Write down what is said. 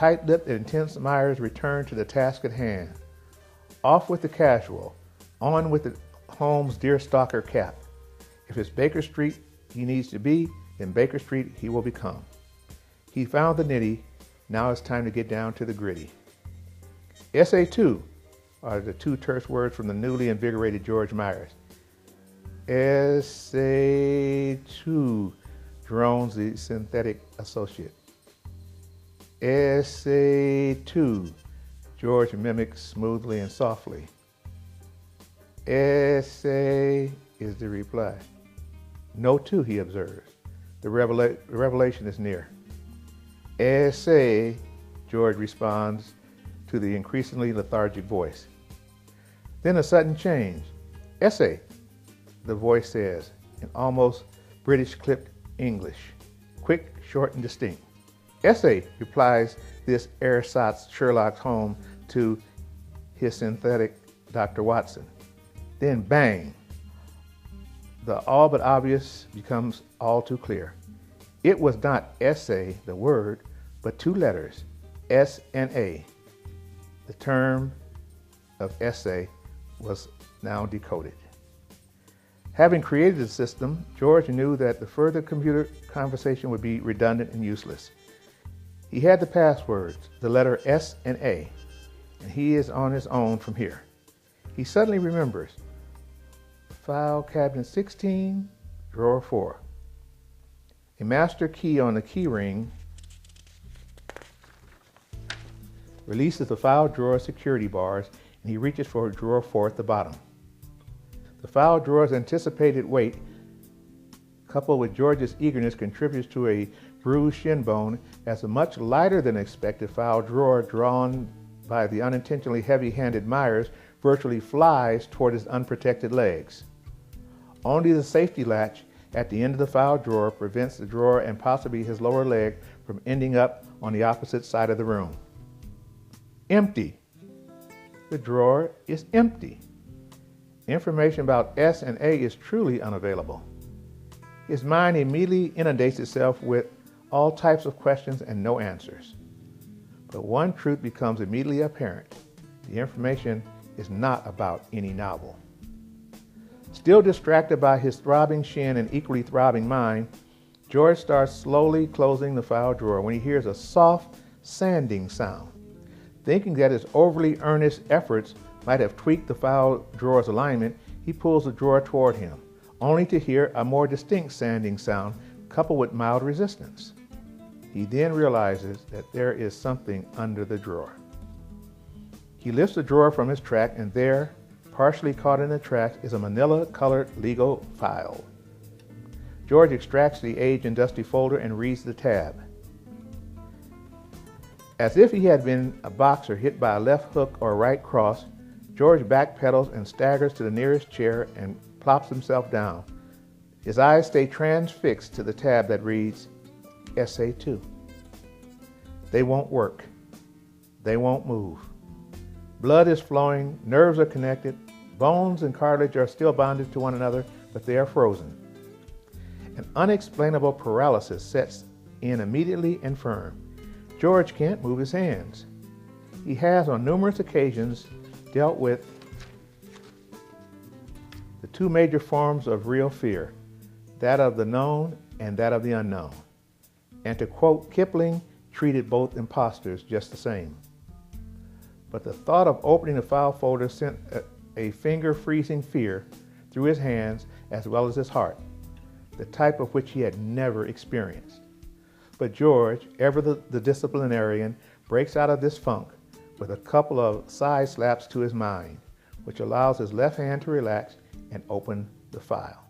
tight-lipped and intense Myers returned to the task at hand. Off with the casual, on with the Holmes deerstalker cap. If it's Baker Street he needs to be, then Baker Street he will become. He found the nitty, now it's time to get down to the gritty. SA2 are the two terse words from the newly invigorated George Myers. SA2, drones the synthetic associate. SA2, George mimics smoothly and softly. SA is the reply. No two, he observes. The revelation is near. SA, George responds to the increasingly lethargic voice. Then a sudden change. Essay, the voice says, in almost British clipped English. Quick, short, and distinct. Essay, replies this ersatz Sherlock Holmes to his synthetic Dr. Watson. Then bang, the all but obvious becomes all too clear. It was not essay, the word, but two letters, S and A. The term of essay was now decoded. Having created the system, George knew that the further computer conversation would be redundant and useless. He had the passwords, the letter S and A, and he is on his own from here. He suddenly remembers file cabinet 16, drawer 4. A master key on the key ring releases the file drawer security bars, and he reaches for drawer 4 at the bottom. The file drawer's anticipated weight, coupled with George's eagerness, contributes to a bruised shin bone as a much lighter than expected file drawer drawn by the unintentionally heavy-handed Myers virtually flies toward his unprotected legs. Only the safety latch at the end of the file drawer prevents the drawer and possibly his lower leg from ending up on the opposite side of the room. Empty. The drawer is empty. Information about S and A is truly unavailable. His mind immediately inundates itself with all types of questions and no answers. But one truth becomes immediately apparent. The information is not about any novel. Still distracted by his throbbing shin and equally throbbing mind, George starts slowly closing the file drawer when he hears a soft sanding sound. Thinking that his overly earnest efforts might have tweaked the file drawer's alignment, he pulls the drawer toward him, only to hear a more distinct sanding sound coupled with mild resistance. He then realizes that there is something under the drawer. He lifts the drawer from his track, and there, partially caught in the tracks, is a manila-colored legal file. George extracts the aged and dusty folder and reads the tab. As if he had been a boxer hit by a left hook or right cross, George backpedals and staggers to the nearest chair and plops himself down. His eyes stay transfixed to the tab that reads, SA2. They won't work. They won't move. Blood is flowing, nerves are connected, bones and cartilage are still bonded to one another, but they are frozen. An unexplainable paralysis sets in immediately and firm. George can't move his hands. He has on numerous occasions dealt with the two major forms of real fear, that of the known and that of the unknown. And to quote Kipling, treated both impostors just the same. But the thought of opening the file folder sent a finger-freezing fear through his hands as well as his heart, the type of which he had never experienced. But George, ever the disciplinarian, breaks out of this funk with a couple of side slaps to his mind, which allows his left hand to relax and open the file.